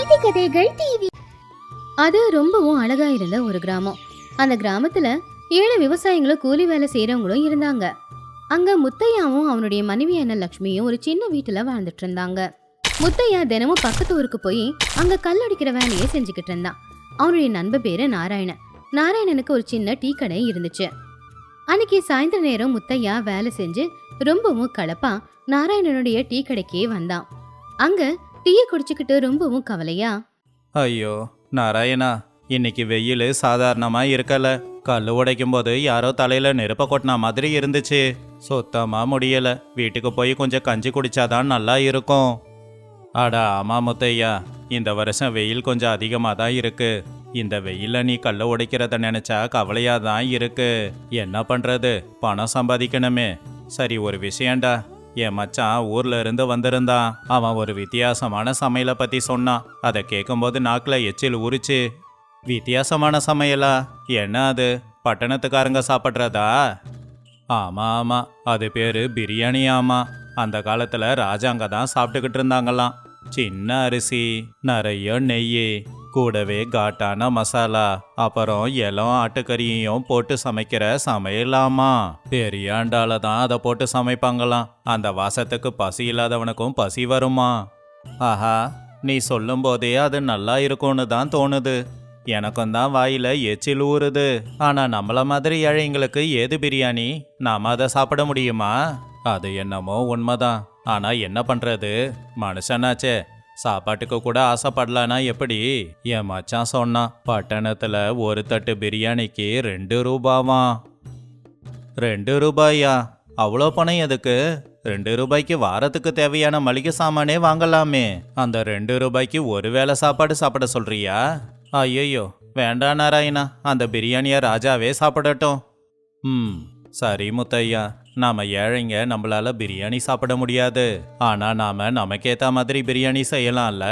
நீதி கதைகள் டிவி. அது ரொம்பவும் அழகா இருந்த ஒரு கிராமம். அந்த கிராமத்துல 7 விவசாயிகளும் கூலி வேலை செய்யறவங்களும் இருந்தாங்க. அங்க முத்தையாவும் அவனுடைய மனைவியான லட்சுமியும் ஒரு சின்ன வீட்டுல வாழ்ந்துட்டு இருந்தாங்க. முத்தையா தினமும் பக்கத்து ஊருக்கு போய் அங்க கல் அடிக்கிற வேலையை செஞ்சுக்கிட்டு இருந்தான். அவனுடைய நண்பர் பேரு நாராயணன். நாராயணனுக்கு ஒரு சின்ன டீ கடை இருந்துச்சு. அன்னைக்கு சாயந்தர நேரம் முத்தையா வேலை செஞ்சு ரொம்பவும் களைப்பா நாராயணனுடைய டீ கடைக்கே வந்தான். அங்க டீயை குடிச்சுக்கிட்டு ரொம்பவும் கவலையா, ஐயோ நாராயணா, இன்னைக்கு வெயில் சாதாரணமா இருக்கல. கல் உடைக்கும் போது யாரோ தலையில நெருப்ப கொட்டின மாதிரி இருந்துச்சு. சுத்தமா முடியல. வீட்டுக்கு போய் கொஞ்சம் கஞ்சி குடிச்சாதான் நல்லா இருக்கும். அடா ஆமா முத்தையா, இந்த வருஷம் வெயில் கொஞ்சம் அதிகமாக தான் இருக்கு. இந்த வெயில நீ கல்ல உடைக்கிறத நினைச்சா கவலையா தான் இருக்கு. என்ன பண்றது, பணம் சம்பாதிக்கணுமே. சரி, ஒரு விஷயம்டா. என் மச்சான் ஊர்ல இருந்து வந்திருந்தான். அவன் ஒரு வித்தியாசமான சமையலை பத்தி சொன்னான். அதை கேட்கும்போது நாக்கில் எச்சில் ஊறிச்சு. வித்தியாசமான சமையலா? என்ன அது, பட்டணத்துக்காரங்க சாப்பிட்றதா? ஆமா ஆமா, அது பேரு பிரியாணி. ஆமா, அந்த காலத்துல ராஜாங்க தான் சாப்பிட்டுக்கிட்டு இருந்தாங்களாம். சின்ன அரிசி, நிறைய நெய், கூடவே காட்டான மசாலா, அப்புறம் இளம் ஆட்டுக்கறியையும் போட்டு சமைக்கிற சமையலாமா. பெரிய அண்டால தான் அதை போட்டு சமைப்பாங்களாம். அந்த வாசத்துக்கு பசி இல்லாதவனுக்கும் பசி வருமா. ஆஹா, நீ சொல்லும் போதே அது நல்லா இருக்கும்னு தான் தோணுது. எனக்கும் தான் வாயில எச்சில் ஊறுது. ஆனா நம்மள மாதிரி ஏழைங்களுக்கு ஏது பிரியாணி? நாம அதை சாப்பிட முடியுமா? அது என்னமோ உண்மைதான். ஆனா என்ன பண்றது, மனுஷனாச்சே, சாப்பாட்டுக்கு கூட ஆசைப்படலானா எப்படி? என் மச்சான் சொன்னான், பட்டணத்துல ஒரு தட்டு பிரியாணிக்கு 2 ரூபாவாம். 2 ரூபாயா? அவ்வளோ பணம் எதுக்கு? 2 ரூபாய்க்கு வாரத்துக்கு தேவையான மளிகை சாமானே வாங்கலாமே. அந்த 2 ரூபாய்க்கு ஒரு வேளை சாப்பாடு சாப்பிட சொல்றியா? ஐயோ வேண்டாம் நாராயணா, அந்த பிரியாணியை ராஜாவே சாப்பிடட்டும். சரி முத்தையா, நாம ஏழைங்க, நம்மளால பிரியாணி சாப்பிட முடியாது. ஆனா நாம நமக்கேத்த மாதிரி பிரியாணி செய்யலாம்ல.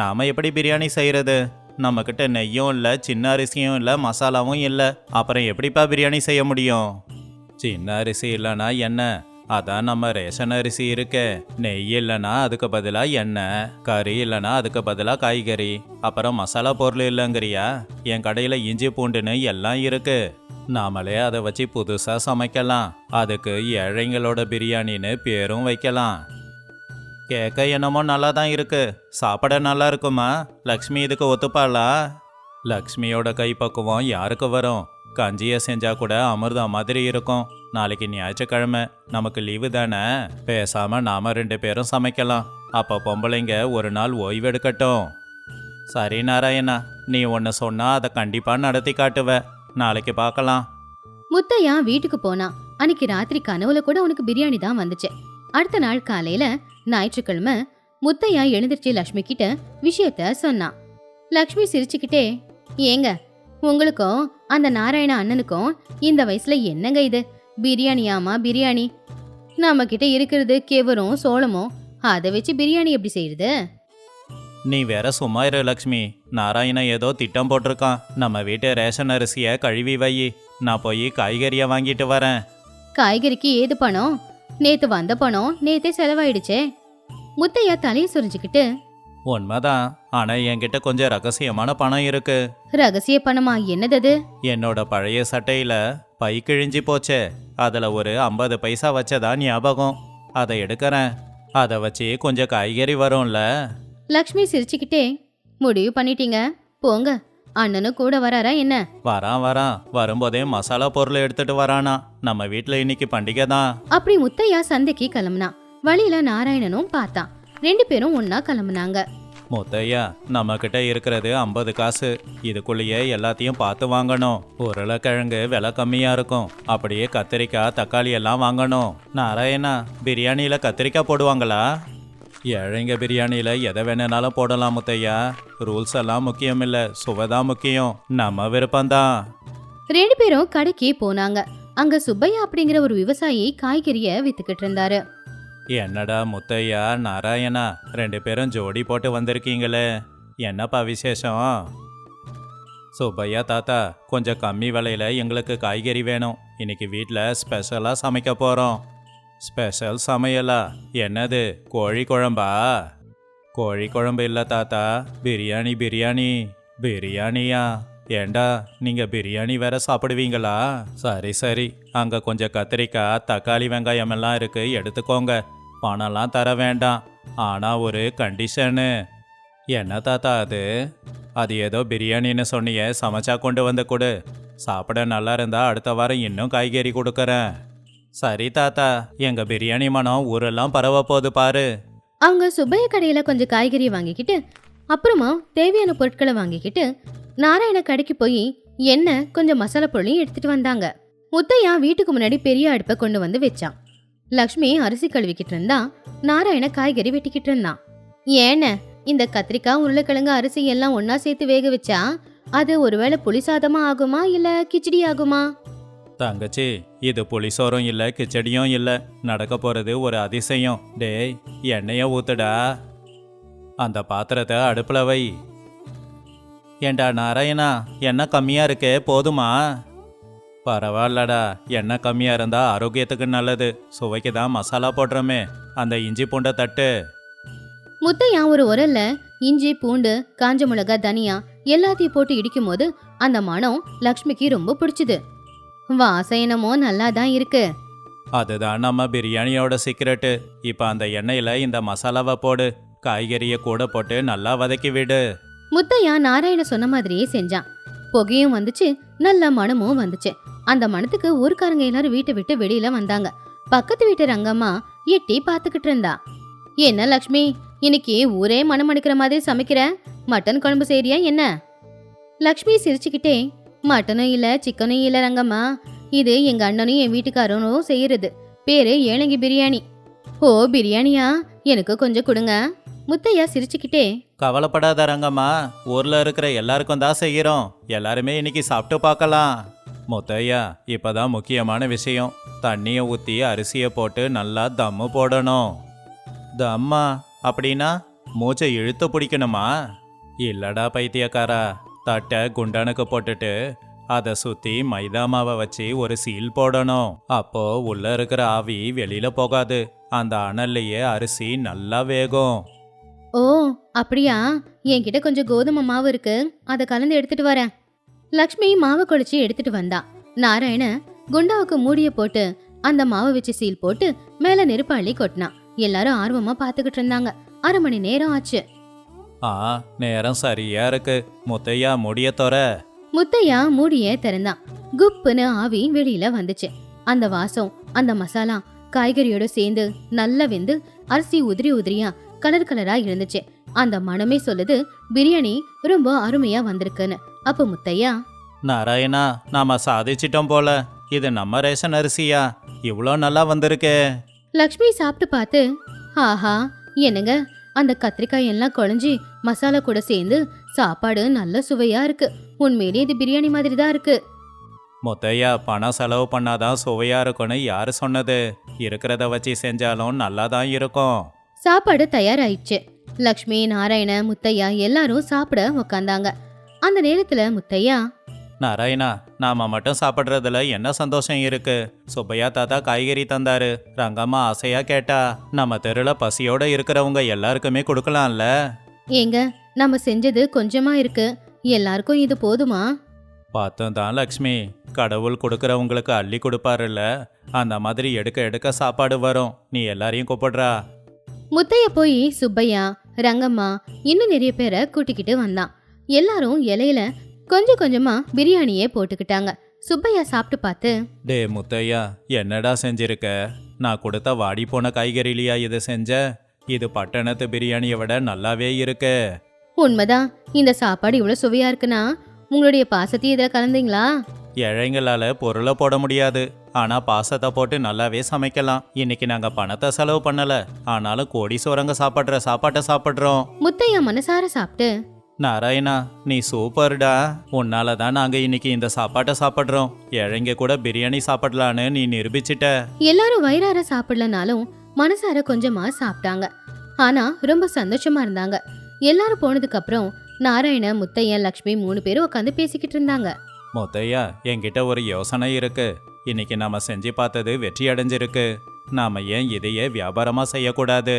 நாம எப்படி பிரியாணி செய்யறது? நம்ம கிட்ட நெய்யும் இல்ல, சின்ன அரிசியும் இல்ல, மசாலாவும் இல்ல. அப்புறம் எப்படிப்பா பிரியாணி செய்ய முடியும்? சின்ன அரிசி இல்லைன்னா என்ன, அதான் நம்ம ரேஷன் அரிசி இருக்கே. நெய் இல்லைன்னா அதுக்கு பதிலா எண்ணெய், கறி இல்லைன்னா அதுக்கு பதிலா காய்கறி, அப்புறம் மசாலா பொருள் இல்லைங்கிறியா? என் கடையில இஞ்சி பூண்டுன்னு எல்லாம் இருக்கு. நாமளே அதை வச்சு புதுசா சமைக்கலாம். அதுக்கு ஏழைங்களோட பிரியாணின்னு பேரும் வைக்கலாம். கேட்க என்னமோ நல்லா தான் இருக்கு. சாப்பிட நல்லா இருக்குமா? லக்ஷ்மி இதுக்கு ஒத்துப்பாளா? லக்ஷ்மியோட கைப்பக்குவம் யாருக்கு வரும்? கஞ்சியை செஞ்சா கூட அமிர்தம் மாதிரி இருக்கும். நாளைக்கு ஞாயிற்றுக்கிழமை, நமக்கு லீவு தானே. பேசாம நாம 2 பேரும் சமைக்கலாம். அப்ப பொம்பளைங்க ஒரு நாள் ஓய்வெடுக்கட்டும். சரி நாராயணா, நீ ஒன்னு சொன்னா அதை கண்டிப்பா நடத்தி காட்டுவ. நாளைக்கு பார்க்கலாம். முத்தையா வீட்டுக்கு போனான். அன்னைக்கு ராத்திரி கனவுல கூட அவனுக்கு பிரியாணி தான் வந்துச்சு. அடுத்த நாள் காலையில ஞாயிற்றுக்கிழமை முத்தையா எழுந்திருச்சு லட்சுமி கிட்ட விஷயத்த சொன்னான். லட்சுமி சிரிச்சுக்கிட்டே, ஏங்க, உங்களுக்கும் அந்த நாராயண அண்ணனுக்கும் இந்த வயசுல என்னங்க இது? பிரியாணியாமா பிரியாணி? நம்ம கிட்ட இருக்கிறது கேவரும் சோளமும், அதை வச்சு பிரியாணி எப்படி செய்யறது? நீ வேற சும்மா இரு லக்ஷ்மி. நாராயணன் ஏதோ திட்டம் போட்டிருக்கான். நம்ம வீட்டு ரேஷன் அரிசியை கழுவி வை, நான் போய் காய்கறியை வாங்கிட்டு வரேன். காய்கறிக்கு ஏது பணம்? நேத்து வந்த பணம் நேத்தே செலவாயிடுச்சே. முத்தையா தலையை சுரிஞ்சுக்கிட்டு, உண்மைதான், ஆனா என்கிட்ட கொஞ்சம் ரகசியமான பணம் இருக்கு. ரகசிய பணமா? என்னது? என்னோட பழைய சட்டையில பை கிழிஞ்சி போச்சே, அதுல ஒரு 50 பைசா வச்சதா ஞாபகம். அதை எடுக்கிறேன். அதை வச்சு கொஞ்சம் காய்கறி வரும்ல. லக்ஷ்மி சிரிச்சுக்கிட்டே, முடிவு பண்ணிட்டீங்க, போங்க. அண்ணனும் கூட வராரா என்ன? வரான். வரும்போதே மசாலா பொருள் எடுத்துட்டு வரானா. நம்ம வீட்டுல இன்னைக்கு பண்டிகை தான். அப்படி முத்தையா சந்தைக்கு கிளம்புனான். வழியில நாராயணனும் பார்த்தான். 2 பேரும் ஒன்னா கிளம்புனாங்க. முத்தையா, நம்ம கிட்ட இருக்கிறது 50 காசு. இதுக்குள்ளேயே எல்லாத்தையும் பார்த்து வாங்கணும். உருளைக்கிழங்கு விலை கம்மியா இருக்கும். அப்படியே கத்திரிக்காய், தக்காளி எல்லாம் வாங்கணும். நாராயணா, பிரியாணியில கத்திரிக்காய் போடுவாங்களா? ஏழைங்க பிரியாணியில எதை வேணுனாலும் போடலாம் முத்தையா. ரூல்ஸ் எல்லாம் முக்கியம் இல்ல, சுவைதான் முக்கியம். நம்ம விருப்பம்தான். 2 பேரும் கடைக்கு போனாங்க. அங்க சுப்பையா அப்படிங்கிற ஒரு விவசாயி காய்கறிய வித்துக்கிட்டு இருந்தாரு. என்னடா முத்தையா, நாராயணா, 2 பேரும் ஜோடி போட்டு வந்திருக்கீங்களே, என்னப்பா விசேஷம்? சுப்பையா தாத்தா, கொஞ்சம் கம்மி விலையில எங்களுக்கு காய்கறி வேணும். இன்னைக்கு வீட்டில் ஸ்பெஷலாக சமைக்க போகிறோம். ஸ்பெஷல் சமையலா? என்னது, கோழி குழம்பா? கோழி குழம்பு இல்ல தாத்தா, பிரியாணி பிரியாணி. பிரியாணியா? ஏண்டா நீங்க பிரியாணி வேற சாப்பிடுவீங்களா? சரி சரி, அங்க கொஞ்சம் கத்திரிக்காய் தக்காளி வெங்காயம் எல்லாம் இருக்கு, எடுத்துக்கோங்க. பணம்லாம் தர வேண்டாம், ஆனா ஒரு கண்டிஷனு. என்ன தாத்தா அது? அது ஏதோ பிரியாணின்னு சொன்னியே, சமைச்சா கொண்டு வந்து கொடு. சாப்பிட நல்லா இருந்தா அடுத்த வாரம் இன்னும் காய்கறி கொடுக்கறேன். சரி தாத்தா, எங்க பிரியாணி மனம் ஊரெல்லாம் பரவ போகுது பாரு. அவங்க சுப்பையா கடையில கொஞ்சம் காய்கறி வாங்கிக்கிட்டு அப்புறமா தேவையான பொருட்களை வாங்கிக்கிட்டு நாராயண கடைக்கு போய் எண்ணெய் கொஞ்சம் மசாலா பொருளையும் எடுத்துட்டு வந்தாங்க. முத்தையா வீட்டுக்கு முன்னாடி பெரிய அடுப்பை கொண்டு வந்து வச்சான். லக்ஷ்மி அரிசி கழுவிக்கிட்டு இருந்தா, நாராயண காய்கறி வெட்டிக்கிட்டு இருந்தான். ஏன இந்த கத்திரிக்காய் உருளைக்கிழங்கு அரிசி எல்லாம் ஒன்னா சேர்த்து வேக வச்சா அது ஒருவேளை புளி சாதமா ஆகுமா இல்ல கிச்சடி ஆகுமா? தங்கச்சி, இது புளிசோறும் இல்ல கிச்சடியும் இல்ல, நடக்க போறது ஒரு அதிசயம். டேய், எண்ணெய ஊத்துடா. அந்த பாத்திரத்தை அடுப்புல வை. ஏண்டா நாராயணா, எண்ணெய் கம்மியா இருக்கே, போதுமா? பரவாயில்லடா, எண்ணெய் கம்மியா இருந்தா ஆரோக்கியத்துக்கு நல்லது. சுவைக்கு தான் மசாலா போடுறோமே. அந்த இஞ்சி பூண்டை தட்டு. முத்தையா ஒரு உரல்ல இஞ்சி பூண்டு காஞ்ச மிளகா தனியா எல்லாத்தையும் போட்டு இடிக்கும் போது அந்த மனம் லக்ஷ்மிக்கு ரொம்ப பிடிச்சது. வாசனமோ நல்லா தான் இருக்கு. அதுதான் நம்ம பிரியாணியோட சீக்கிரட்டு. இப்ப அந்த எண்ணெயில இந்த மசாலாவை போடு, காய்கறியை கூட போட்டு நல்லா வதக்கி விடு. முத்தையா நாராயண சொன்ன மாதிரியே செஞ்சான். புகையும் வந்துச்சு, நல்ல மனமும் வந்துச்சு. அந்த மனத்துக்கு ஊர்க்காரங்க எல்லாரும் வீட்டை விட்டு வெளியில வந்தாங்க. பக்கத்து வீட்டு ரங்கம்மா எட்டி பாத்துக்கிட்டு இருந்தா. என்ன லக்ஷ்மி, இன்னைக்கு ஊரே மனம் அடிக்கிற மாதிரி சமைக்கிற? மட்டன் குழம்பு செய்றியா என்ன? லக்ஷ்மி சிரிச்சுக்கிட்டே, மட்டனும் இல்ல சிக்கனும் இல்ல ரங்கம்மா, இது எங்க அண்ணனும் என் வீட்டுக்காரனும் செய்யறது. பேரு ஏழங்கி பிரியாணி. ஓ பிரியாணியா, எனக்கு கொஞ்சம் கொடுங்க. முத்தையா சிரிச்சுக்கிட்டே, கவலைப்படாத ரங்கம்மா, ஊர்ல இருக்கிற எல்லாருக்கும் தான் செய்யறோம். எல்லாருமே இன்னைக்கு சாப்பிட்டு பார்க்கலாம். முத்தையா, இப்பதான் முக்கியமான விஷயம். தண்ணியை ஊத்தி அரிசியை போட்டு நல்லா தம்மு போடணும். தம்மா அப்படின்னா மூச்சை இழுத்து பிடிக்கணுமா? இல்லடா பைத்தியக்காரா, தட்டை குண்டனுக்கு போட்டுட்டு அதை சுத்தி மைதா மாவை வச்சு ஒரு சீல் போடணும். அப்போ உள்ள இருக்கிற ஆவி வெளியில போகாது. அந்த அனல்லையே அரிசி நல்லா வேகும். ஓ அப்படியா, என்கிட்ட கொஞ்சம் கோதுமை மாவு இருக்கு, அதை கலந்து எடுத்துட்டு வரேன். லக்ஷ்மி மாவை குழச்சி எடுத்துட்டு வந்தா. நாராயண குண்டாவுக்கு மூடிய போட்டு அந்த மாவை வச்சு சீல் போட்டு மேல நெருப்பு அள்ளி கொட்டினான். எல்லாரும் ஆர்வமா பாத்துக்கிட்டு இருந்தாங்க. 1/2 மணி நேரம் ஆச்சு. நேரம் சரியா இருக்கு. முத்தையா முடிய தொற. முத்தையா மூடிய திறந்தான். குப்புன்னு ஆவி வெளியில வந்துச்சு. அந்த வாசம், அந்த மசாலா காய்கறியோட சேர்ந்து நல்லா வெந்து அரிசி உதிரி உதிரியா கலர் கலரா இருந்துச்சு. அந்த மனமே சொல்லுது பிரியாணி ரொம்ப அருமையா வந்திருக்குன்னு. அப்ப முத்தையா, நாராயணா, நாம சாதிச்சிட்டோம் போல. இது நம்ம ரேஷன் அரிசியா? இவ்வளோ நல்லா வந்திருக்கே. லக்ஷ்மி சாப்பிட்டு பார்த்து, ஆஹா என்னங்க, அந்த கத்திரிக்காய் எல்லாம் குழஞ்சி மசாலா கூட சேர்ந்து சாப்பாடு நல்ல சுவையா இருக்கு. உண்மையிலேயே இது பிரியாணி மாதிரி தான் இருக்கு. முத்தையா, பணம் செலவு பண்ணாதான் சுவையா இருக்கும்னு யாரு சொன்னது? இருக்கிறத வச்சு செஞ்சாலும் நல்லா தான் இருக்கும். சாப்பாடு தயாராயிடுச்சு. லக்ஷ்மி நாராயண முத்தையா எல்லாரும் சாப்பிட உக்காந்தாங்க. அந்த நேரத்துல முத்தையா, நாராயணா, நாம மட்டும் சாப்பிட்றதுல என்ன சந்தோஷம் இருக்கு? சுப்பையா தாத்தா காய்கறி தந்தாரு. ரங்கம்மா ஆசையா கேட்டா. நம்ம தெருல பசியோட இருக்கிறவங்க எல்லாருக்குமே கொடுக்கலாம்ல. ஏங்க, நம்ம செஞ்சது கொஞ்சமா இருக்கு, எல்லாருக்கும் இது போதுமா? பார்த்தோம் தான் லக்ஷ்மி, கடவுள் கொடுக்கறவங்களுக்கு அள்ளி கொடுப்பாருல்ல, அந்த மாதிரி எடுக்க எடுக்க சாப்பாடு வரும். நீ எல்லாரையும் கூப்பிடுறா. முத்தையா போய் சுப்பையா ரங்கம்மா இன்னும் நிறைய பேரை கூட்டிக்கிட்டு வந்தான். எல்லாரும் இலையில கொஞ்சம் கொஞ்சமா பிரியாணியே போட்டுக்கிட்டாங்க. சுப்பையா சாப்பிட்டு பார்த்து, டே முத்தையா, என்னடா செஞ்சிருக்க? நான் கொடுத்த வாடி போன காய்கறிலையா இது செஞ்ச? இது பட்டணத்து பிரியாணியை விட நல்லாவே இருக்கு. உண்மைதான், இந்த சாப்பாடு இவ்வளவு சுவையா இருக்குன்னா உங்களுடைய பாசத்தையும் இதில் கலந்தீங்களா? ஏழைங்களால பொருளை போட முடியாது, ஆனா பாசத்தை போட்டு நல்லாவே சமைக்கலாம். இன்னைக்கு நாங்க பணத்தை செலவு பண்ணல, ஆனாலும் கோடீஸ்வரங்க சாப்பிட்ற சாப்பாட்டை சாப்பிட்றோம். முத்தையா மனசார சாப்பிட்டு, நாராயணா, நீ சூப்பர்டா. உன்னால தான் நாங்க இன்னைக்கு இந்த சாப்பாட்டை சாப்பிட்றோம். ஏழைங்க கூட பிரியாணி சாப்பிடலான்னு நீ நிரூபிச்சிட்ட. எல்லாரும் வயிறார சாப்பிடலனாலும் மனசார கொஞ்சமா சாப்பிட்டாங்க. ஆனா ரொம்ப சந்தோஷமா இருந்தாங்க. எல்லாரும் போனதுக்கு அப்புறம் நாராயண முத்தையா லக்ஷ்மி 3 பேரும் உட்காந்து பேசிக்கிட்டு இருந்தாங்க. முத்தையா, என்கிட்ட ஒரு யோசனை இருக்கு. இன்னைக்கு நாம செஞ்சு பார்த்தது வெற்றி அடைஞ்சிருக்கு. நாம ஏன் இதையே வியாபாரமா செய்யக்கூடாது?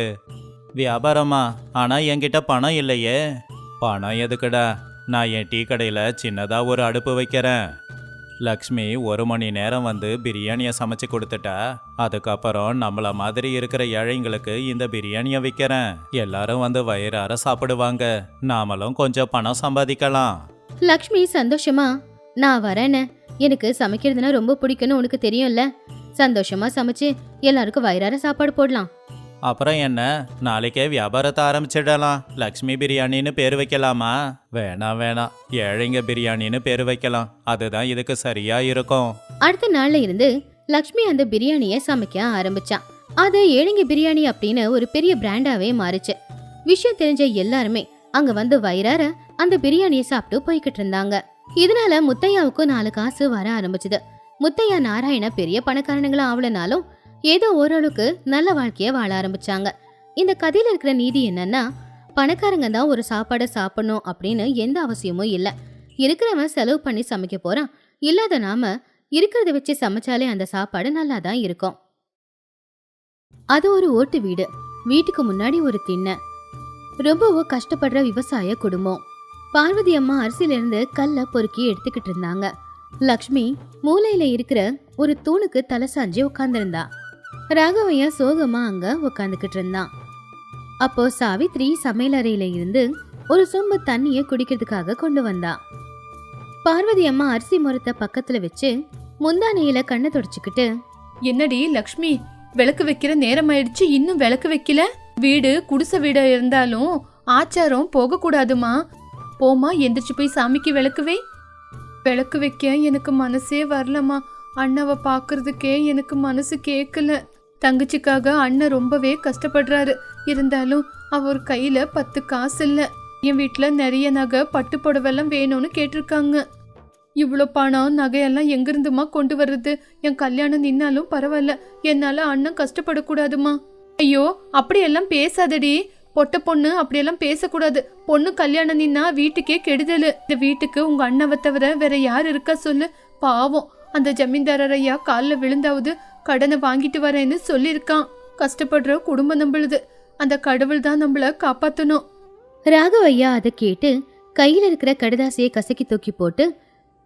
வியாபாரமா? ஆனா என்கிட்ட பணம் இல்லையே. பணம் எதுக்குடா? நான் என் டீ கடையில சின்னதா ஒரு அடுப்பு வைக்கிறேன். லக்ஷ்மி 1 மணி நேரம் வந்து பிரியாணியை சமைச்சு கொடுத்துட்டா. அதுக்கப்புறம் நம்மள மாதிரி இருக்கிற ஏழைங்களுக்கு இந்த பிரியாணியை விற்கிறேன். எல்லாரும் வந்து வயிறார சாப்பிடுவாங்க. நாமளும் கொஞ்சம் பணம் சம்பாதிக்கலாம். லக்ஷ்மி சந்தோஷமா, நான் வரேன்னு, எனக்கு சமைக்கிறதுனா ரொம்ப பிடிக்கும்னு உனக்கு தெரியும்ல, சந்தோஷமா சமைச்சு எல்லாருக்கும் வயிறார சாப்பாடு போடலாம். அப்புறம் என்ன, நாளைக்கே வியாபாரத்தை ஆரம்பிச்சிடலாம். லக்ஷ்மி பிரியாணின்னு பேர் வைக்கலாமா? வேணாம் வேணாம், ஏழைங்க பிரியாணின்னு பேர் வைக்கலாம். அதுதான் இதுக்கு சரியா இருக்கும். அடுத்த நாள்ல இருந்து லக்ஷ்மி அந்த பிரியாணிய சமைக்க ஆரம்பிச்சான். அது ஏழைங்க பிரியாணி அப்படின்னு ஒரு பெரிய பிராண்டாவே மாறுச்சு. விஷயம் தெரிஞ்ச எல்லாருமே அங்க வந்து வயிறார அந்த பிரியாணியை சாப்பிட்டு போய்கிட்டு இருந்தாங்க. இதனால முத்தையாவுக்கு 4 காசு வர ஆரம்பிச்சுது. முத்தையா நாராயண பெரிய பணக்காரனுங்களும் ஆவலனாலும் ஏதோ ஓரளவுக்கு நல்ல வாழ்க்கைய வாழ ஆரம்பிச்சாங்க. இந்த கதையில இருக்கிற நீதி என்னன்னா, பணக்காரங்க தான் ஒரு சாப்பாடை சாப்பிடணும் அப்படின்னு எந்த அவசியமும் இல்ல. இருக்கிறவன் செலவு பண்ணி சமைக்க போறான், இல்லாத நாம இருக்கிறத வச்சு சமைச்சாலே அந்த சாப்பாடு நல்லா தான் இருக்கும். அது ஒரு ஓட்டு வீடு. வீட்டுக்கு முன்னாடி ஒரு திண்ணை. ரொம்பவும் கஷ்டப்படுற விவசாய குடும்பம். பார்வதி அம்மா அரிசியிலிருந்து கல்ல பொறுக்கி எடுத்துக்கிட்டு இருந்தாங்க. லக்ஷ்மி மூலையில இருக்கிற ஒரு தூணுக்கு தலை சாஞ்சி உட்கார்ந்திருந்தா. ராகவையா சோகமா அங்க உட்காந்துக்கிட்டு இருந்தான். அப்போ சாவித்ரி சமையலறையில இருந்து ஒரு சொம்பு தண்ணிய குடிக்கிறதுக்காக கொண்டு வந்தா. பார்வதி அம்மா அரிசி முறத்தை பக்கத்துல வச்சு முந்தானையில கண்ணை தொடச்சுக்கிட்டு, என்னடி லக்ஷ்மி, விளக்கு வைக்கிற நேரம் ஆயிடுச்சு, இன்னும் விளக்கு வைக்கல? வீடு குடிசை வீடா இருந்தாலும் ஆச்சாரம் போக கூடாதுமா. போமா, எந்திரிச்சு போய் சாமிக்கு விளக்கு வை. விளக்கு வைக்க எனக்கு மனசே வரலம்மா. அண்ணாவை பாக்குறதுக்கே எனக்கு மனசு கேட்கல. தங்கச்சிக்காக அண்ணன் ரொம்பவே கஷ்டப்படுறாரு. இருந்தாலும் அவர் கையில 10 காசு இல்ல. என் வீட்டுல நிறைய நகை பட்டு புடவெல்லாம் வேணும்னு கேட்டிருக்காங்க. இவ்வளோ பணம் நகையெல்லாம் எங்கிருந்துமா கொண்டு வர்றது? என் கல்யாணம் நின்னாலும் பரவாயில்ல, என்னால அண்ணன் கஷ்டப்படக்கூடாதுமா. ஐயோ, அப்படியெல்லாம் பேசாதடி. பொட்ட பொண்ணு அப்படியெல்லாம் பேசக்கூடாது. பொண்ணு கல்யாணம் நின்னா வீட்டுக்கே கெடுதல். இந்த வீட்டுக்கு உங்க அண்ணாவை தவிர வேற யார் இருக்கா சொல்லு? பாவம், அந்த ஜமீன்தாரர் ஐயா காலில் விழுந்தாவது கடனை வாங்கிட்டு வரேன்னு சொல்லியிருக்கான். கஷ்டப்படுற குடும்பம் நம்மளுது. அந்த கடவுள் தான் நம்மள காப்பாத்தணும். ராகவையா அதை கேட்டு கையில இருக்கிற கடுதாசியை கசக்கி தூக்கி போட்டு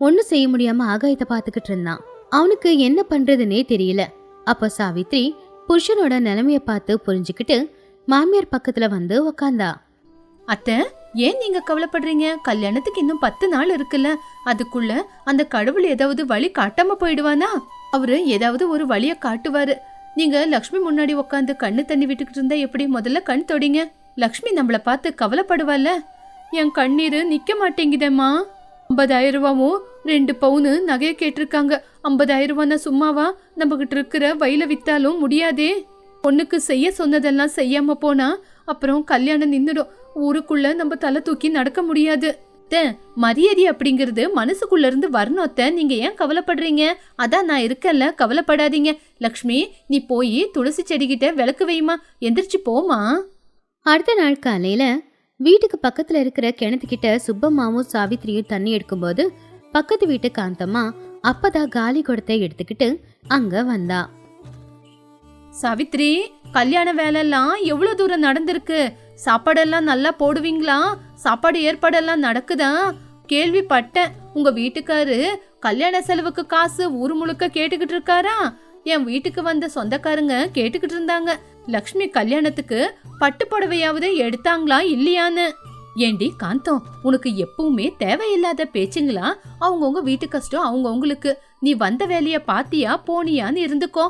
ஒன்னும் செய்ய முடியாம ஆகாயத்தை பார்த்துக்கிட்டு இருந்தான். அவனுக்கு என்ன பண்றதுன்னே தெரியல. அப்ப சாவித்ரி புருஷனோட நிலைமைய பார்த்து புரிஞ்சுக்கிட்டு மாமியார் பக்கத்துல வந்து உக்காந்தா. அத்தை, ஏன் நீங்க கவலைப்படுறீங்க? கல்யாணத்துக்கு இன்னும் 10 நாள் இருக்குல்ல. அதுக்குள்ள அந்த கடவுள் ஏதாவது வழி காட்டாம போயிடுவானா? அவரு ஏதாவது ஒரு வழிய காட்டுவாரு. நீங்க லக்ஷ்மி முன்னாடி உட்காந்து கண்ணு தண்ணி விட்டுக்கிட்டு இருந்தா எப்படி? முதல்ல கண் தொடிங்க. லக்ஷ்மி நம்மள பார்த்து கவலைப்படுவாள்ல. என் கண்ணீரு நிக்க மாட்டேங்குதேம்மா. 50,000 ரூபாவும் 2 பவுனு நகைய கேட்டிருக்காங்க. 50,000 ரூபான்னா சும்மாவா? நம்ம கிட்ட இருக்கிற வயல வித்தாலும் முடியாதே. பொண்ணுக்கு செய்ய சொன்னதெல்லாம் செய்யாம போனா அப்புறம் கல்யாணம் நின்னுடும். ஊருக்குள்ள நம்ம தலை தூக்கி நடக்க முடியாது. மரியாதை அப்படிங்கிறது மனசுக்குள்ள இருந்து வரணும். அத்தை, நீங்க ஏன் கவலைப்படுறீங்க? அதான் நான் இருக்கல, கவலைப்படாதீங்க. லக்ஷ்மி, நீ போய் துளசி செடிகிட்ட விளக்கு வைமா. எந்திரிச்சு போமா. அடுத்த நாள் காலையில வீட்டுக்கு பக்கத்துல இருக்கிற கிணத்துக்கிட்ட சுப்பம்மாவும் சாவித்திரியும் தண்ணி எடுக்கும்போது பக்கத்து வீட்டு காந்தம்மா அப்பதான் காலி குடத்தை எடுத்துக்கிட்டு அங்க வந்தா. சாவித்ரி, கல்யாண வேலையெல்லாம் எவ்வளவு தூரம் நடந்திருக்கு? சாப்பாடெல்லாம் நல்லா போடுவீங்களா? சாப்பாடு ஏற்பாடெல்லாம் நடக்குதா? கேள்விப்பட்டேன், உங்க வீட்டுக்காரு கல்யாண செலவுக்கு காசு ஊரு முழுக்க கேட்டுக்கிட்டு இருக்காரா? என் வீட்டுக்கு வந்த சொந்தக்காரங்க கேட்டுக்கிட்டு இருந்தாங்க, லக்ஷ்மி கல்யாணத்துக்கு பட்டு புடவையாவது எடுத்தாங்களா இல்லையான்னு. ஏண்டி காந்தம், உனக்கு எப்பவுமே தேவையில்லாத பேச்சுங்களா? அவங்கவுங்க வீட்டு கஷ்டம் அவங்கவுங்களுக்கு. நீ வந்த வேலைய பாத்தியா போனியான்னு இருந்துக்கோ.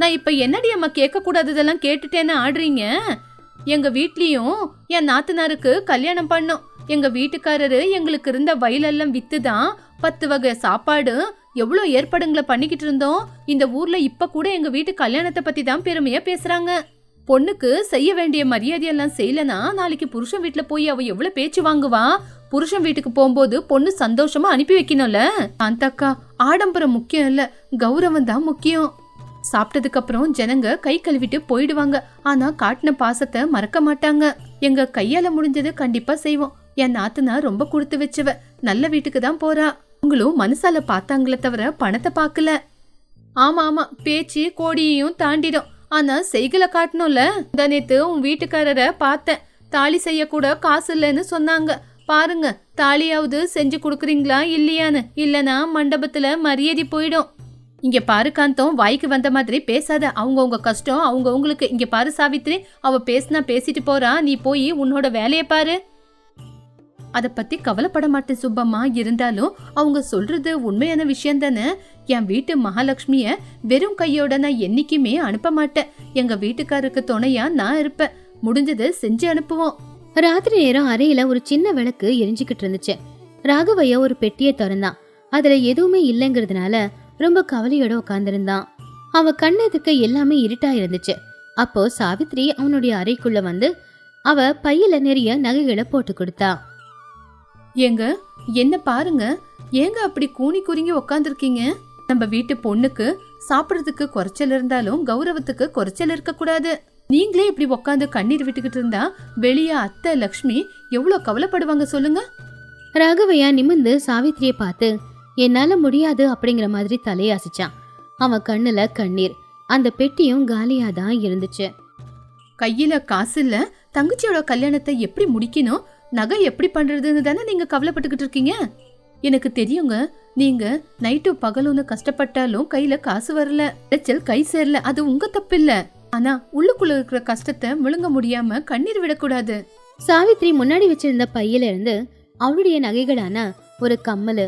நான் இப்ப என்னடி அம்மா கேட்க கூடாததெல்லாம் கேட்டுட்டேன்னு ஆடுறீங்க? எங்க வீட்லயும் என் நாத்தனாருக்கு கல்யாணம் பண்ணோம். எங்க வீட்டுக்காரரு எங்களுக்கு இருந்த வயலெல்லாம் வித்துதான் 10 வகை சாப்பாடு எவ்வளோ ஏற்பாடுங்களை பண்ணிக்கிட்டு இருந்தோம். இந்த ஊர்ல இப்ப கூட எங்க வீட்டு கல்யாணத்தை பத்தி தான் பெருமையா பேசுறாங்க. பொண்ணுக்கு செய்ய வேண்டிய மரியாதையெல்லாம் செய்யலனா நாளைக்கு புருஷன் வீட்டுல போய் அவ எவ்வளவு பேச்சு வாங்குவா? புருஷன் வீட்டுக்கு போகும்போது பொண்ணு சந்தோஷமா அனுப்பி வைக்கணும்ல. அந்தக்கா, ஆடம்பரம் முக்கியம் இல்ல, கௌரவம் தான் முக்கியம். சாப்பிட்டதுக்கு அப்புறம் ஜனங்க கை கழுவிட்டு போயிடுவாங்க. ஆனா காட்டின பாசத்தை மறக்க மாட்டாங்க. எங்க கையால முடிஞ்சது கண்டிப்பா செய்வோம். என் நாத்துனா ரொம்ப கொடுத்து வச்சவ, நல்ல வீட்டுக்கு தான் போறா. உங்களும் மனசால பார்த்தாங்களே தவிர பணத்தை பார்க்கல. ஆமா ஆமா, பேச்சு கோடியையும் தாண்டிடும். ஆனா செய்கல காட்டணும்ல. நேத்து உன் வீட்டுக்காரரை பார்த்தேன், தாலி செய்ய கூட காசு இல்லைன்னு சொன்னாங்க. பாருங்க, தாலியாவது செஞ்சு கொடுக்குறீங்களா இல்லையான்னு, இல்லனா மண்டபத்துல மரியாதை போயிடும். இங்க பாரு காந்தம், வாய்க்கு வந்த மாதிரி பேசாத. அவங்க கஷ்டம் அவங்களுக்கு. இங்க பாரு சாவித்ரி, அவ பேசினா பேசிட்டு போறா, நீ போய் உன்னோட வேலையை பாரு. அத பத்தி கவலைப்பட மாட்டேன் சுப்பம்மா. இருந்தாலும் அவங்க சொல்றது உண்மையான விஷயம் தானே. என் வீட்டு மகாலட்சுமிய வெறும் கையோட நான் என்னைக்குமே அனுப்ப மாட்டேன். எங்க வீட்டுக்காருக்கு துணையா நான் இருப்பேன். முடிஞ்சதை செஞ்சு அனுப்புவோம். ராத்திரி நேரம் அறையில ஒரு சின்ன விளக்கு எரிஞ்சுக்கிட்டு இருந்துச்சு. ராகவையா ஒரு பெட்டியை திறந்தான். அதுல எதுவுமே இல்லைங்கிறதுனால ரொம்ப கவலையோட உட்கார்ந்திருந்தான். அவன் கண்ணெதுக்கு எல்லாமே இருட்டா இருந்துச்சு. அப்போ சாவித்ரி அவனுடைய அறைக்குள்ள வந்து அவ பையில நிறைய நகைகளை போட்டு கொடுத்தா. ஏங்க, என்ன பாருங்க, ஏங்க அப்படி கூனி குறுங்கி உக்காந்துருக்கீங்க? நம்ம வீட்டு பொண்ணுக்கு சாப்பிடறதுக்கு குறைச்சல் இருந்தாலும் கௌரவத்துக்கு குறைச்சல் இருக்க கூடாது. நீங்களே இப்படி உக்காந்து கண்ணீர் விட்டுக்கிட்டு இருந்தா வெளியே அத்தை லக்ஷ்மி எவ்வளவு கவலைப்படுவாங்க சொல்லுங்க. ராகவையா நிமிர்ந்து சாவித்ரியை பார்த்து என்னால முடியாது அப்படிங்கிற மாதிரி தலையாசிச்சான். அவன் கண்ணுல கண்ணீர். அந்த பெட்டியும் காலியாதான் இருந்துச்சு. கையில காசு இல்ல, தங்கச்சியோட கல்யாணத்தை எப்படி முடிக்கணும், நகை எப்படி பண்றதுன்னு தானே நீங்க கவலைப்பட்டுக்கிட்டு இருக்கீங்க. எனக்கு தெரியுங்க, நீங்க நைட்டு பகலுன்னு கஷ்டப்பட்டாலும் கையில காசு வரல, இறைச்சல் கை சேரல, அது உங்க தப்பு இல்ல. ஆனா உள்ளுக்குள்ள இருக்கிற கஷ்டத்தை முழுங்க முடியாம கண்ணீர் விடக்கூடாது. சாவித்ரி முன்னாடி வச்சிருந்த பையில இருந்து அவளுடைய நகைகளான ஒரு கம்மலு,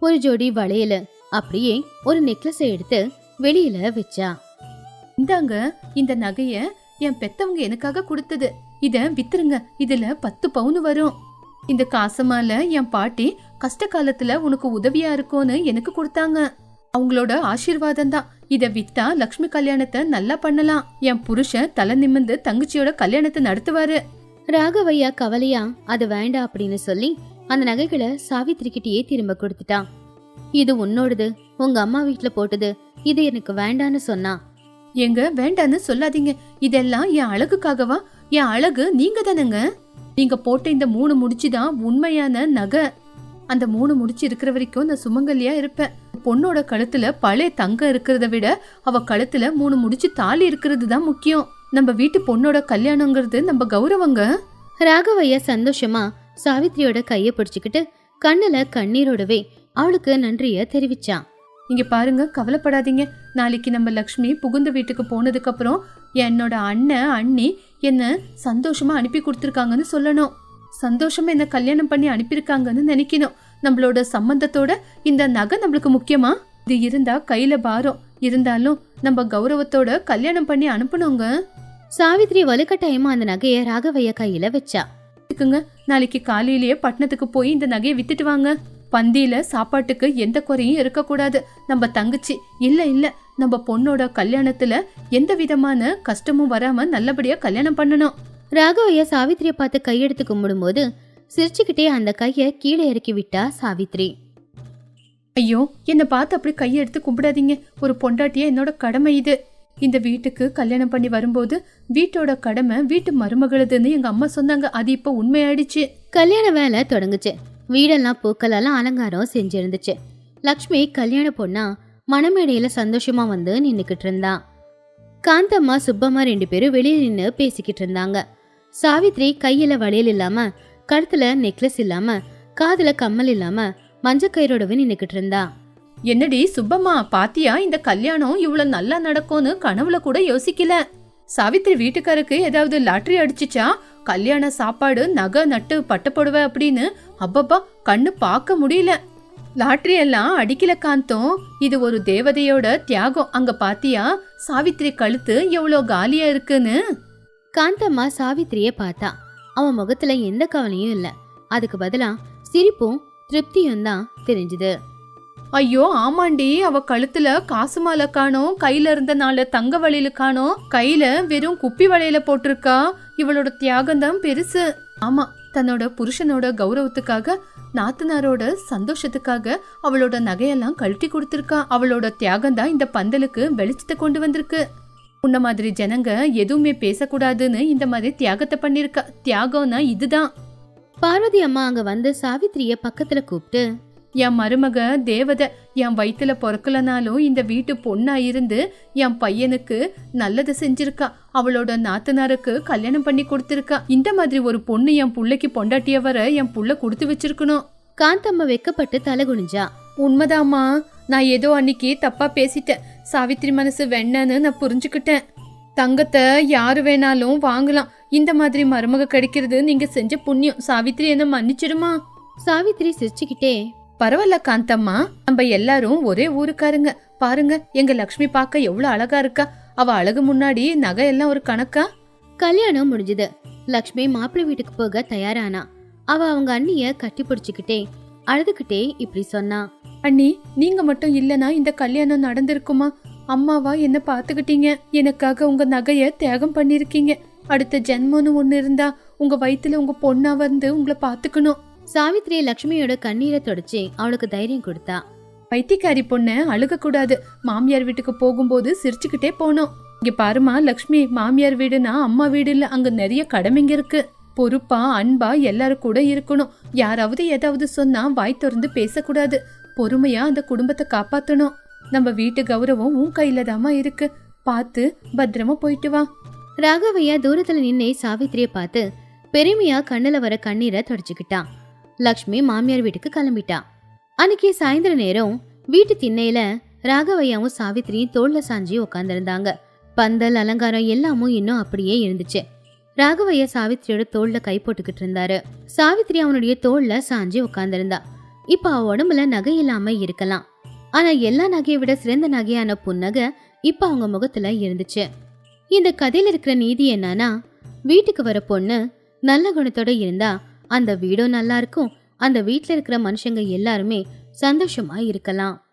ஒரு ஜோடி வளையல், அப்படியே ஒரு நெக்லஸ் எடுத்து வெளியில வச்சா. இந்தாங்க, இந்த நகைய என் பெத்தவங்க எனக்காக கொடுத்தது. இத வித்துருங்க, இதுல 10 பவுன் வரும். இந்த காசமால என் பாட்டி கஷ்ட காலத்துல உனக்கு உதவியா இருக்கும்னு எனக்கு கொடுத்தாங்க. அவங்களோட ஆசீர்வாதம் தான். இத வித்தா லக்ஷ்மி கல்யாணத்தை நல்லா பண்ணலாம். என் புருஷன் தலை நிமிர்ந்து தங்கச்சியோட கல்யாணத்தை நடத்துவாரு. ராகவையா கவலையா அது வேண்டாம் அப்படின்னு சொல்லி அந்த நகைகளை சாவித்ரி கிட்டயே திரும்ப கொடுத்துட்டான். இது உன்னோடது, உங்க அம்மா வீட்டுல போட்டது, இது எனக்கு வேண்டான்னு சொன்னா. எங்க வேண்டான்னு சொல்லாதீங்க, இதெல்லாம் என் அழகுக்காகவா? என் அழகு நீங்க தானங்க. நீங்க போட்ட இந்த 3 முடிச்சுதான் உண்மையான நகை. அந்த 3 முடிச்சு இருக்கிற வரைக்கும் நான் சுமங்கலியா இருப்பேன். பொண்ணோட கழுத்துல பழைய தங்கம் இருக்கிறத விட அவ கழுத்துல 3 முடிச்சு தாலி இருக்கிறது தான் முக்கியம். நம்ம வீட்டு பொண்ணோட கல்யாணங்கிறது நம்ம கௌரவங்க. ராகவையா சந்தோஷமா சாவித்ரியோட கைய பிடிச்சுக்கிட்டு கண்ணுல கண்ணீரோடவே அவளுக்கு நன்றிய தெரிவிச்சான். இங்க பாருங்க, கவலைப்படாதீங்க. நாளைக்கு நம்ம லக்ஷ்மி புகுந்த வீட்டுக்கு போனதுக்கு அப்புறம் என்னோட அண்ணன் அண்ணி என்ன சந்தோஷமா அனுப்பி கொடுத்துருக்காங்கன்னு சொல்லணும். சந்தோஷமா என்ன கல்யாணம் பண்ணி அனுப்பியிருக்காங்கன்னு நினைக்கணும். நம்மளோட சம்பந்தத்தோட இந்த நகை நம்மளுக்கு முக்கியமா? இது இருந்தா கையில பாரம் இருந்தாலும் நம்ம கௌரவத்தோட கல்யாணம் பண்ணி அனுப்பணுங்க. சாவித்ரி வலுக்கட்டாயமா அந்த நகைய ராகவையா கையில வச்சா. நாளைக்கு காலையிலேயே பட்டணத்துக்கு போய் இந்த நகையை வித்துட்டு வாங்க. பந்தியில சாப்பாட்டுக்கு எந்த குறையும் இருக்கக்கூடாது. நம்ம தங்கச்சி இல்ல நம்ம பொண்ணோட கல்யாணத்துல எந்த விதமான கஷ்டமும் வராம நல்லபடியா கல்யாணம் பண்ணணும். ராகவையா சாவித்ரிய பார்த்து கையெடுத்து கும்பிடும் போது சிரிச்சுக்கிட்டே அந்த கைய கீழே இறக்கி விட்டா சாவித்ரி. ஐயோ, என்னை பார்த்து அப்படி கையெடுத்து கும்பிடாதீங்க. ஒரு பொண்டாட்டியா என்னோட கடமை இது. இந்த வீட்டுக்கு கல்யாணம் பண்ணி வரும்போது வீட்டோட கடமை வீட்டு மருமகளுதுன்னு எங்க அம்மா சொன்னாங்க. அது இப்ப உண்மையாயிடுச்சு. கல்யாண வேலை தொடங்குச்சு. வீடெல்லாம் பூக்களாலாம் அலங்காரம் செஞ்சிருந்துச்சு. லக்ஷ்மி கல்யாண பொண்ணா மணமேடையில சந்தோஷமா வந்து நின்னுக்கிட்டு இருந்தா. காந்தம்மா சுப்பம்மா 2 பேரும் வெளியே நின்று பேசிக்கிட்டு இருந்தாங்க. சாவித்ரி கையில வளையல் இல்லாம, கழுத்துல நெக்லஸ் இல்லாம, காதுல கம்மல் இல்லாம மஞ்சக்கயிறோடவே நின்னுக்கிட்டு இருந்தா. என்னடி சுப்பம்மா, பாத்தியா இந்த கல்யாணம் இவ்வளவு நல்லா நடக்கும்னு கனவுல கூட யோசிக்கல. சாவித்ரி வீட்டுக்காருக்கு ஏதாவது லாட்டரி அடிச்சுச்சா? கல்யாண சாப்பாடு, நகை, நட்டு, பட்டப்புடவை அப்படின்னு அப்பப்பா கண்ணு பார்க்க முடியல. லாட்டரி எல்லாம் அடிக்கல காந்தம். இது ஒரு தேவதையோட தியாகம். அங்க பாத்தியா சாவித்ரி கழுத்து எவ்வளோ காலியா இருக்குன்னு. காந்தம்மா சாவித்ரிய பார்த்தா. அவன் முகத்துல எந்த கவலையும் இல்ல. அதுக்கு பதிலா சிரிப்பும் திருப்தியும் தான் தெரிஞ்சுது. ஐயோ ஆமாண்டி, அவ கழுத்துல காசு மாலை காணோம், கையில இருந்த 4 தங்க வளையல காணோம், கையில வெறும் குப்பி வளையல போட்டிருக்கா. இவளோட தியாகம் தான் பெருசு. ஆமா, தன்னோட புருஷனோட கௌரவத்துக்காக, நாத்தனாரோட சந்தோஷத்துக்காக அவளோட நகையெல்லாம் கழட்டி கொடுத்திருக்கா. அவளோட தியாகம் தான் இந்த பந்தலுக்கு வெளிச்சத்தை கொண்டு வந்திருக்கு. உன்ன மாதிரி ஜனங்க எதுவுமே பேசக்கூடாதுன்னு இந்த மாதிரி தியாகத்தை பண்ணிருக்கா. தியாகம்னா இதுதான். பார்வதி அம்மா அங்க வந்து சாவித்ரிய பக்கத்துல கூப்பிட்டு, என் மருமக தேவதை என் வயித்துல பிறக்கலனாலும் இந்த வீட்டு பொண்ணா இருந்து என் பையனுக்கு நல்லது செஞ்சிருக்கா. அவளோட நாத்தனாருக்கு கல்யாணம் பண்ணி கொடுத்திருக்கா. இந்த மாதிரி ஒரு பொண்ணு என் புள்ளைக்கு பொண்டாட்டிய வர என் புள்ள கொடுத்து வச்சிருக்கணும். காந்தம்மா வெக்கப்பட்டு தலை குனிஞ்சா. உண்மைதாம்மா, நான் ஏதோ அன்னைக்கு தப்பா பேசிட்டேன். சாவித்திரி மனசு வெண்ணன்னு நான் புரிஞ்சுக்கிட்டேன். தங்கத்தை யாரு வேணாலும் வாங்கலாம். இந்த மாதிரி மருமக கிடைக்கிறது நீங்க செஞ்ச புண்ணியம். சாவித்திரி என்ன மன்னிச்சிடுமா? சாவித்திரி சிரிச்சுக்கிட்டே, பரவாயில்ல காந்தம்மா, நம்ம எல்லாரும் ஒரே ஊருக்காருங்க. பாருங்க, எங்க லக்ஷ்மி பார்க்க எவ்வளவு அழகா இருக்கா. அவ அழகு முன்னாடி நகை எல்லாம் ஒரு கணக்கா? கல்யாணம் முடிஞ்சது. லக்ஷ்மி மாப்பிள்ளை வீட்டுக்கு போக தயாரானா. அவ அவங்க அண்ணிய கட்டி பிடிச்சுக்கிட்டே அழுதுகிட்டே இப்படி சொன்னா. அண்ணி, நீங்க மட்டும் இல்லனா இந்த கல்யாணம் நடந்திருக்குமா? அம்மாவா என்ன பாத்துக்கிட்டீங்க. எனக்காக உங்க நகைய தியாகம் பண்ணிருக்கீங்க. அடுத்த ஜென்மம்னு ஒண்ணு இருந்தா உங்க வயித்துல உங்க பொண்ணா வந்து உங்களை பாத்துக்கணும். சாவித்திரி லக்ஷ்மியோட கண்ணீரை தொடச்சு அவளுக்கு தைரியம் கொடுத்தா. பைத்தியக்காரி பொண்ண அழுக கூடாது. மாமியார் வீட்டுக்கு போகும்போது சிரிச்சுக்கிட்டே போனோம். இங்க பாருமா லக்ஷ்மி, மாமியார் வீடுனா அம்மா வீடு இல்ல. அங்க நிறைய கடமைங்க இருக்கு. பொறுப்பா அன்பா எல்லாரும் கூட இருக்கணும். யாராவது ஏதாவது சொன்னா வாய் திறந்து பேசக்கூடாது. பொறுமையா அந்த குடும்பத்தை காப்பாத்தணும். நம்ம வீட்டு கௌரவம் உன் கையில தாமா இருக்கு. பார்த்து பத்திரமா போயிட்டு வா. ராகவையா தூரத்துல நின்னே சாவித்திரிய பார்த்து பெருமையா கண்ணுல வர கண்ணீரை தொடச்சுக்கிட்டான். லக்ஷ்மி மாமியார் வீட்டுக்கு கிளம்பிட்டா. அன்னைக்கு சாயந்தர நேரம் வீட்டு திண்ணையில ராகவையாவும் சாவித்திரியும் தோல்ல சாஞ்சி உட்காந்துருந்தாங்க. பந்தல் அலங்காரம் எல்லாமும் இன்னும் அப்படியே இருந்துச்சு. ராகவையா சாவித்திரியோட தோல்ல கை போட்டுக்கிட்டு இருந்தாரு. சாவித்திரி அவனுடைய தோல்ல சாஞ்சி உட்காந்துருந்தா. இப்ப அவ உடம்புல நகை இல்லாம இருக்கலாம். ஆனா எல்லா நகையை விட சிறந்த நகையான புன்னகை இப்ப அவங்க முகத்துல இருந்துச்சு. இந்த கதையில இருக்கிற நீதி என்னன்னா, வீட்டுக்கு வர பொண்ணு நல்ல குணத்தோட இருந்தா அந்த வீடும் நல்லா இருக்கும். அந்த வீட்டுல இருக்கிற மனுஷங்க எல்லாருமே சந்தோஷமா இருக்கலாம்.